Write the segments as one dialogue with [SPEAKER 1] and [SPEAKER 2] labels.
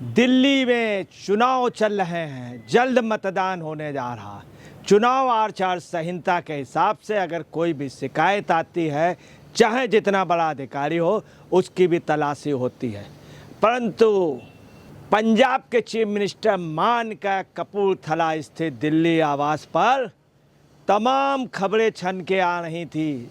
[SPEAKER 1] दिल्ली में चुनाव चल रहे हैं, जल्द मतदान होने जा रहा है। चुनाव आचार संहिता के हिसाब से अगर कोई भी शिकायत आती है, चाहे जितना बड़ा अधिकारी हो, उसकी भी तलाशी होती है। परंतु पंजाब के चीफ मिनिस्टर मान का कपूरथला स्थित दिल्ली आवास पर तमाम खबरें छन के आ रही थी।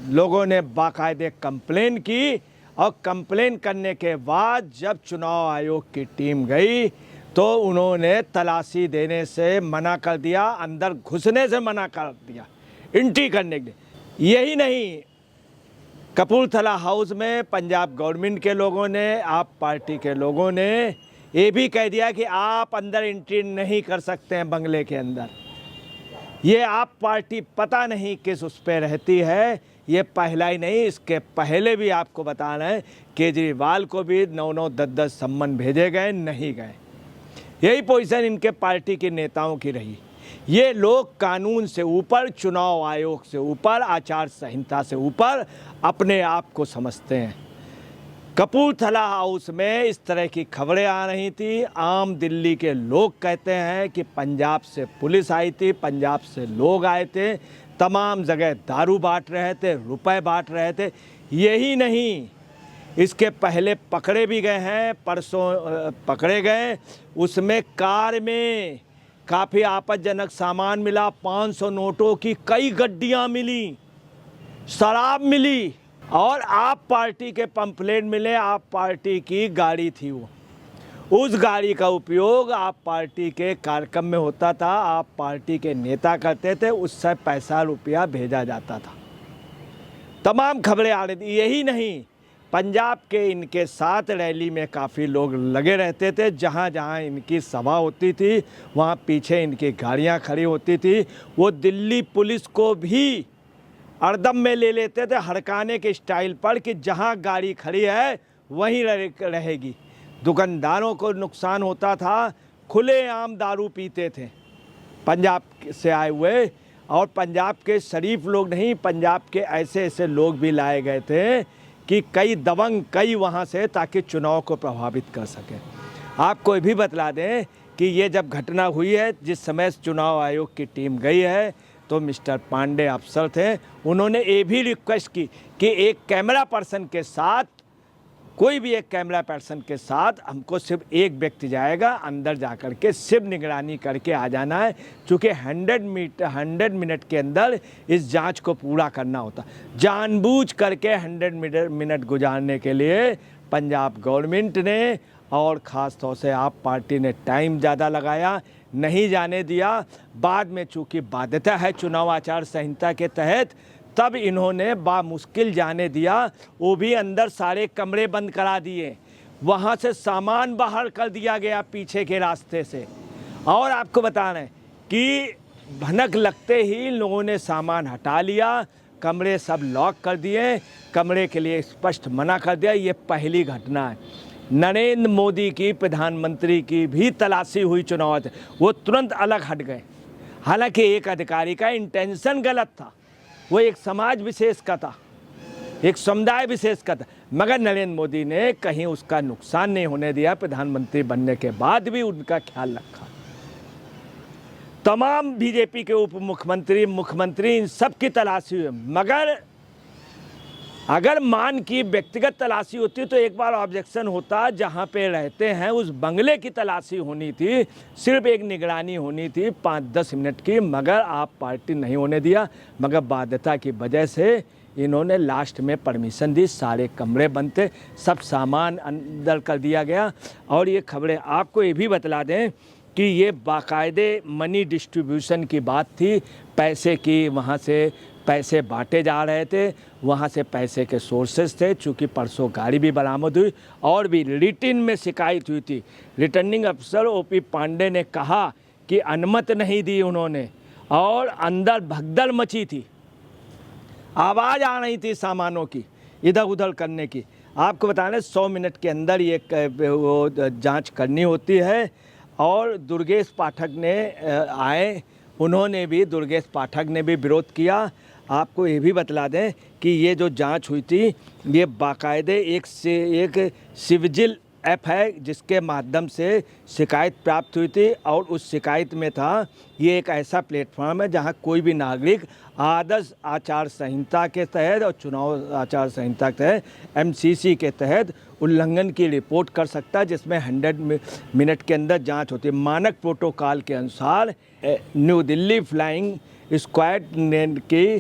[SPEAKER 1] लोगों ने बाकायदे कंप्लेन की और कंप्लेन करने के बाद जब चुनाव आयोग की टीम गई तो उन्होंने तलाशी देने से मना कर दिया, अंदर घुसने से मना कर दिया, एंट्री करने के लिए। यही नहीं, कपूरथला हाउस में पंजाब गवर्नमेंट के लोगों ने, आप पार्टी के लोगों ने ये भी कह दिया कि आप अंदर एंट्री नहीं कर सकते हैं बंगले के अंदर। ये आप पार्टी पता नहीं किस उस पर रहती है। ये पहला ही नहीं, इसके पहले भी आपको बता रहे हैं, केजरीवाल को भी 9-9, 10-10 सम्मन भेजे गए, नहीं गए। यही पोजीशन इनके पार्टी के नेताओं की रही। ये लोग कानून से ऊपर, चुनाव आयोग से ऊपर, आचार संहिता से ऊपर अपने आप को समझते हैं। कपूरथला हाउस में इस तरह की खबरें आ रही थी। आम दिल्ली के लोग कहते हैं कि पंजाब से पुलिस आई थी, पंजाब से लोग आए थे, तमाम जगह दारू बांट रहे थे, रुपए बांट रहे थे। यही नहीं, इसके पहले पकड़े भी गए हैं, परसों पकड़े गए। उसमें कार में काफ़ी आपत्तिजनक सामान मिला, 500 नोटों की कई गड्डियां मिली, शराब मिली और आप पार्टी के पंपलेट मिले। आप पार्टी की गाड़ी थी वो, उस गाड़ी का उपयोग आप पार्टी के कार्यक्रम में होता था, आप पार्टी के नेता करते थे, उससे पैसा रुपया भेजा जाता था। तमाम खबरें आ रही थी। यही नहीं, पंजाब के इनके साथ रैली में काफ़ी लोग लगे रहते थे। जहाँ जहाँ इनकी सभा होती थी वहाँ पीछे इनकी गाड़ियाँ खड़ी होती थी। वो दिल्ली पुलिस को भी अर्दम में ले लेते थे, हड़काने के स्टाइल पर कि जहाँ गाड़ी खड़ी है वहीं रहेगी। दुकानदारों को नुकसान होता था, खुलेआम दारू पीते थे पंजाब से आए हुए। और पंजाब के शरीफ लोग नहीं, पंजाब के ऐसे ऐसे लोग भी लाए गए थे कि कई दबंग कई वहाँ से, ताकि चुनाव को प्रभावित कर सकें। आपको ये भी बतला दें कि ये जब घटना हुई है, जिस समय चुनाव आयोग की टीम गई है, तो मिस्टर पांडे अफसर थे, उन्होंने ये भी रिक्वेस्ट की कि एक कैमरा पर्सन के साथ, कोई भी एक कैमरा पर्सन के साथ हमको सिर्फ एक व्यक्ति जाएगा, अंदर जाकर के सिर्फ निगरानी करके आ जाना है, क्योंकि 100 मिनट के अंदर इस जांच को पूरा करना होता। जानबूझ करके 100 मिनट गुजारने के लिए पंजाब गवर्नमेंट ने और ख़ास तौर से आप पार्टी ने टाइम ज़्यादा लगाया, नहीं जाने दिया। बाद में चूँकि बाध्यता है चुनाव आचार संहिता के तहत, तब इन्होंने बामुश्किल जाने दिया। वो भी अंदर सारे कमरे बंद करा दिए, वहाँ से सामान बाहर कर दिया गया पीछे के रास्ते से। और आपको बता रहे हैं कि भनक लगते ही लोगों ने सामान हटा लिया, कमरे सब लॉक कर दिए, कमरे के लिए स्पष्ट मना कर दिया। ये पहली घटना है। नरेंद्र मोदी की, प्रधानमंत्री की भी तलाशी हुई चुनाव से, वो तुरंत अलग हट गए। हालांकि एक अधिकारी का इंटेंशन गलत था, वो एक समाज विशेष का था, एक समुदाय विशेष का था, मगर नरेंद्र मोदी ने कहीं उसका नुकसान नहीं होने दिया। प्रधानमंत्री बनने के बाद भी उनका ख्याल रखा। तमाम बीजेपी के उप मुख्यमंत्री, मुख्यमंत्री, इन सब की तलाशी हुई। मगर अगर मान की व्यक्तिगत तलाशी होती तो एक बार ऑब्जेक्शन होता, जहाँ पे रहते हैं उस बंगले की तलाशी होनी थी, सिर्फ एक निगरानी होनी थी 5-10 मिनट की, मगर आप पार्टी नहीं होने दिया। मगर बाध्यता की वजह से इन्होंने लास्ट में परमिशन दी, सारे कमरे बंद थे, सब सामान अंदर कर दिया गया। और ये खबरें आपको ये भी बतला दें कि ये बाकायदे मनी डिस्ट्रीब्यूशन की बात थी, पैसे की, वहाँ से पैसे बांटे जा रहे थे, वहाँ से पैसे के सोर्सेज थे। चूँकि परसों गाड़ी भी बरामद हुई और भी रिटर्न में शिकायत हुई थी। रिटर्निंग अफसर ओपी पांडे ने कहा कि अनुमति नहीं दी उन्होंने, और अंदर भगदड़ मची थी, आवाज़ आ रही थी सामानों की इधर उधर करने की। आपको बता दें 100 मिनट के अंदर ये वो जाँच करनी होती है। और दुर्गेश पाठक ने आए, उन्होंने भी, दुर्गेश पाठक ने भी विरोध किया। आपको ये भी बतला दें कि ये जो जांच हुई थी, ये बाकायदे एक सिविजिल ऐप है जिसके माध्यम से शिकायत प्राप्त हुई थी, और उस शिकायत में था ये एक ऐसा प्लेटफॉर्म है जहां कोई भी नागरिक आदर्श आचार संहिता के तहत और चुनाव आचार संहिता के तहत एमसीसी के तहत उल्लंघन की रिपोर्ट कर सकता है, जिसमें 100 मिनट के अंदर जांच होती है। मानक प्रोटोकॉल के अनुसार न्यू दिल्ली फ्लाइंग स्क्वाड की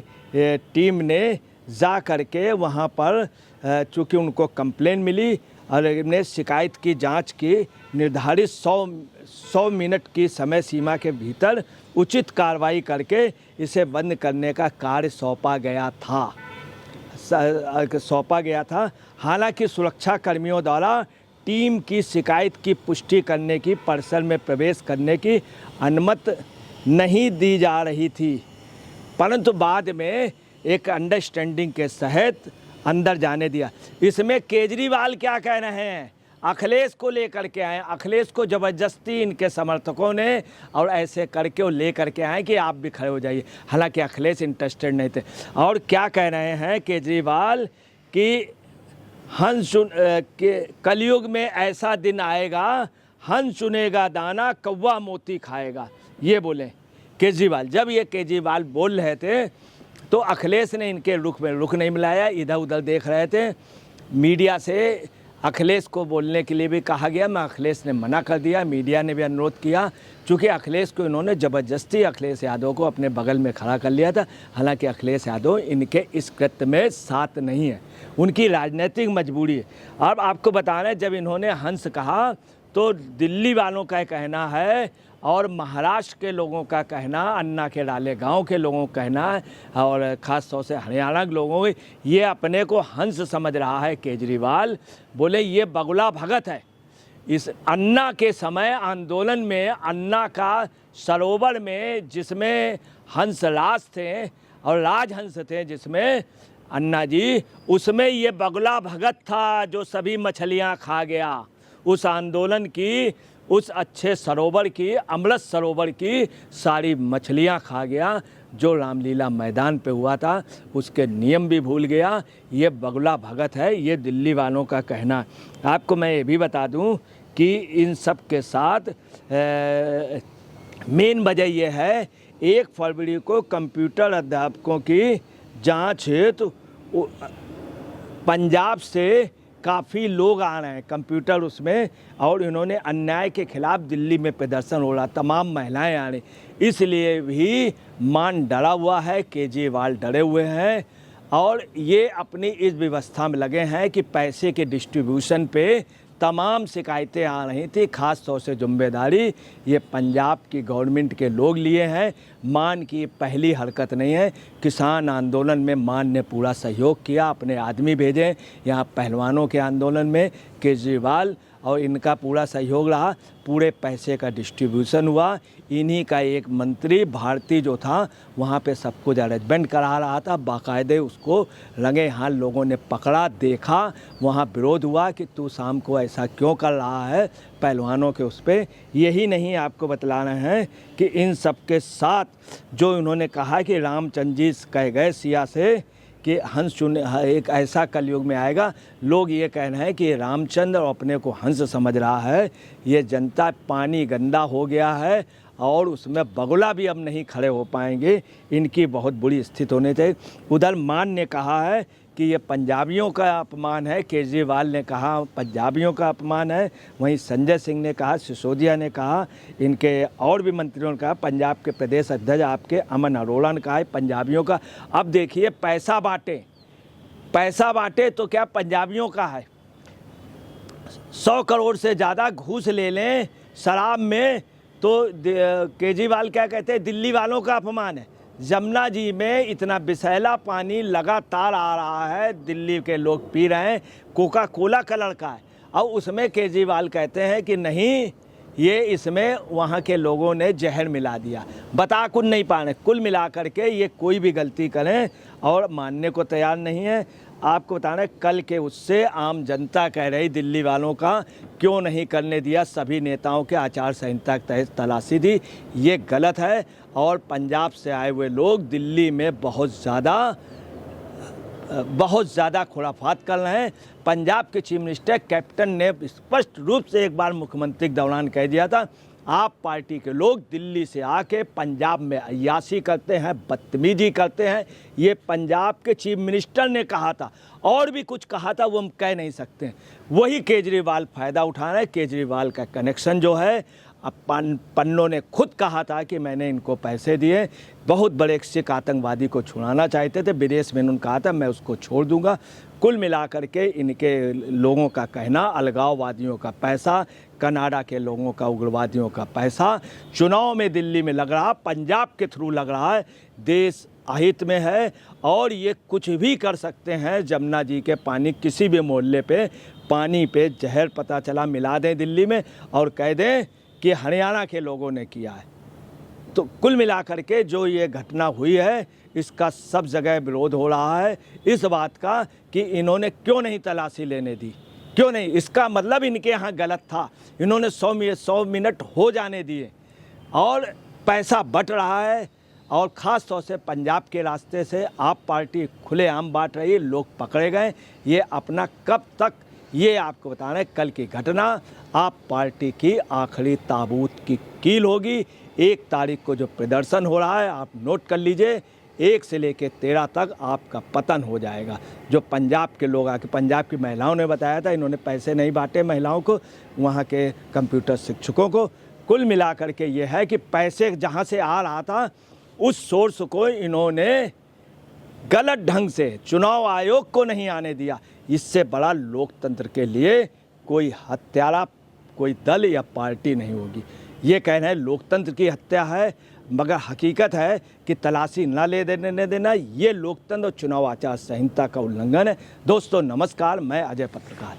[SPEAKER 1] टीम ने जा करके वहाँ पर चूँकि उनको कंप्लेन मिली और ने शिकायत की जांच की, निर्धारित 100 मिनट की समय सीमा के भीतर उचित कार्रवाई करके इसे बंद करने का कार्य सौंपा गया था। हालांकि सुरक्षा कर्मियों द्वारा टीम की शिकायत की पुष्टि करने की परिसर में प्रवेश करने की अनुमति नहीं दी जा रही थी, परंतु बाद में एक अंडरस्टैंडिंग के तहत अंदर जाने दिया। इसमें केजरीवाल क्या कह रहे हैं, अखिलेश को लेकर के आए, अखिलेश को ज़बरदस्ती इनके समर्थकों ने और ऐसे करके वो लेकर के आए कि आप भी खड़े हो जाइए, हालांकि अखिलेश इंटरेस्टेड नहीं थे। और क्या कह रहे हैं केजरीवाल कि कलयुग में ऐसा दिन आएगा, हंस चुनेगा दाना कौवा मोती खाएगा, ये बोले केजरीवाल। जब ये केजरीवाल बोल रहे थे तो अखिलेश ने इनके रुख में रुख नहीं मिलाया, इधर उधर देख रहे थे। मीडिया से अखिलेश को बोलने के लिए भी कहा गया, मैं अखिलेश ने मना कर दिया, मीडिया ने भी अनुरोध किया, चूँकि अखिलेश को इन्होंने ज़बरदस्ती अखिलेश यादव को अपने बगल में खड़ा कर लिया था। हालांकि अखिलेश यादव इनके इस कृत्य में साथ नहीं है, उनकी राजनीतिक मजबूरी है। अब आपको बता रहे हैं, जब इन्होंने हंस कहा तो दिल्ली वालों का कहना है और महाराष्ट्र के लोगों का कहना, अन्ना के डाले गांव के लोगों का कहना और ख़ास तौर से हरियाणा के लोगों के, ये अपने को हंस समझ रहा है केजरीवाल। बोले ये बगुला भगत है। इस अन्ना के समय आंदोलन में अन्ना का सरोवर में जिसमें हंसराज थे और राजहंस थे जिसमें अन्ना जी, उसमें ये बगुला भगत था जो सभी मछलियाँ खा गया। उस आंदोलन की, उस अच्छे सरोवर की, अमृत सरोवर की सारी मछलियां खा गया। जो रामलीला मैदान पे हुआ था उसके नियम भी भूल गया। ये बगुला भगत है, ये दिल्ली वालों का कहना। आपको मैं ये भी बता दूं कि इन सब के साथ मेन वजह ये है, 1 फरवरी को कंप्यूटर अध्यापकों की जांच हेतु पंजाब से काफ़ी लोग आ रहे हैं कंप्यूटर उसमें, और इन्होंने अन्याय के खिलाफ दिल्ली में प्रदर्शन हो रहा, तमाम महिलाएं आ रही, इसलिए भी मान डरा हुआ है, केजरीवाल डरे हुए हैं और ये अपनी इस व्यवस्था में लगे हैं कि पैसे के डिस्ट्रीब्यूशन पे तमाम शिकायतें आ रही थी। ख़ास तौर से जिम्मेदारी ये पंजाब की गवर्नमेंट के लोग लिए हैं। मान की पहली हरकत नहीं है। किसान आंदोलन में मान ने पूरा सहयोग किया, अपने आदमी भेजे यहाँ पहलवानों के आंदोलन में, केजरीवाल और इनका पूरा सहयोग रहा। पूरे पैसे का डिस्ट्रीब्यूशन हुआ। इन्हीं का एक मंत्री भारती जो था वहाँ पे सब कुछ अरेंजमेंट करा रहा था, बाकायदे उसको रंगे हाथ लोगों ने पकड़ा, देखा, वहाँ विरोध हुआ कि तू शाम को ऐसा क्यों कर रहा है पहलवानों के उस पर। यही नहीं आपको बतला रहे हैं कि इन सब के साथ जो इन्होंने कहा कि रामचंद्र जी कह गए सिया से कि हंस चुने, एक ऐसा कलयुग में आएगा। लोग ये कह रहे हैं कि रामचंद्र अपने को हंस समझ रहा है। ये जनता, पानी गंदा हो गया है और उसमें बगुला भी अब नहीं खड़े हो पाएंगे। इनकी बहुत बुरी स्थिति होने चाहिए। उधर मान ने कहा है कि ये पंजाबियों का अपमान है, केजरीवाल ने कहा पंजाबियों का अपमान है। वहीं संजय सिंह ने कहा, सिसोदिया ने कहा, इनके और भी मंत्रियों ने कहा, पंजाब के प्रदेश अध्यक्ष आपके अमन अरोड़ा ने कहा है पंजाबियों का। अब देखिए पैसा बांटे तो क्या पंजाबियों का है? 100 करोड़ से ज़्यादा घूस ले लें शराब में तो केजरीवाल क्या कहते हैं, दिल्ली वालों का अपमान है। जमुना जी में इतना विषैला पानी लगातार आ रहा है, दिल्ली के लोग पी रहे हैं, कोका कोला कलर का है, और उसमें केजरीवाल कहते हैं कि नहीं, ये इसमें वहाँ के लोगों ने जहर मिला दिया। बता कुछ नहीं पा रहे। कुल मिला करके ये कोई भी गलती करें और मानने को तैयार नहीं है। आपको बता रहे कल के उससे आम जनता कह रही दिल्ली वालों का क्यों नहीं करने दिया, सभी नेताओं के आचार संहिता के तहत तलाशी दी, ये गलत है। और पंजाब से आए हुए लोग दिल्ली में बहुत ज़्यादा बहुत ज़्यादा खुराफात कर रहे हैं। पंजाब के चीफ मिनिस्टर कैप्टन ने स्पष्ट रूप से एक बार मुख्यमंत्री के दौरान कह दिया था, आप पार्टी के लोग दिल्ली से आके पंजाब में अय्याशी करते हैं, बदतमीजी करते हैं। ये पंजाब के चीफ मिनिस्टर ने कहा था, और भी कुछ कहा था वो हम कह नहीं सकते। वही केजरीवाल फ़ायदा उठा रहे हैं। केजरीवाल का कनेक्शन जो है, अब पन्नों ने खुद कहा था कि मैंने इनको पैसे दिए, बहुत बड़े एक सिख आतंकवादी को छुड़ाना चाहते थे, विदेश में उन्होंने कहा था मैं उसको छोड़ दूंगा। कुल मिलाकर के इनके लोगों का कहना, अलगाववादियों का पैसा, कनाडा के लोगों का उग्रवादियों का पैसा चुनाव में दिल्ली में लग रहा, पंजाब के थ्रू लग रहा है, देश अहित में है। और ये कुछ भी कर सकते हैं। जमुना जी के पानी किसी भी मोहल्ले पे पानी पे जहर पता चला मिला दें दिल्ली में और कह दें कि हरियाणा के लोगों ने किया है। तो कुल मिलाकर के जो ये घटना हुई है, इसका सब जगह विरोध हो रहा है इस बात का कि इन्होंने क्यों नहीं तलाशी लेने दी, क्यों नहीं। इसका मतलब इनके यहाँ गलत था, इन्होंने 100 मिनट हो जाने दिए और पैसा बट रहा है। और ख़ास तौर से पंजाब के रास्ते से आप पार्टी खुलेआम बांट रही है, लोग पकड़े गए। ये अपना कब तक, ये आपको बता रहे हैं, कल की घटना आप पार्टी की आखिरी ताबूत की कील होगी। 1 तारीख को जो प्रदर्शन हो रहा है आप नोट कर लीजिए, 1 से लेकर 13 तक आपका पतन हो जाएगा। जो पंजाब के लोग आके, पंजाब की महिलाओं ने बताया था, इन्होंने पैसे नहीं बांटे महिलाओं को, वहाँ के कंप्यूटर शिक्षकों को। कुल मिलाकर के ये है कि पैसे जहाँ से आ रहा था उस सोर्स को इन्होंने गलत ढंग से चुनाव आयोग को नहीं आने दिया। इससे बड़ा लोकतंत्र के लिए कोई हत्यारा, कोई दल या पार्टी नहीं होगी। ये कहना है लोकतंत्र की हत्या है, मगर हकीकत है कि तलाशी न ले देना ये लोकतंत्र और चुनाव आचार संहिता का उल्लंघन है। दोस्तों नमस्कार, मैं अजय पत्रकार।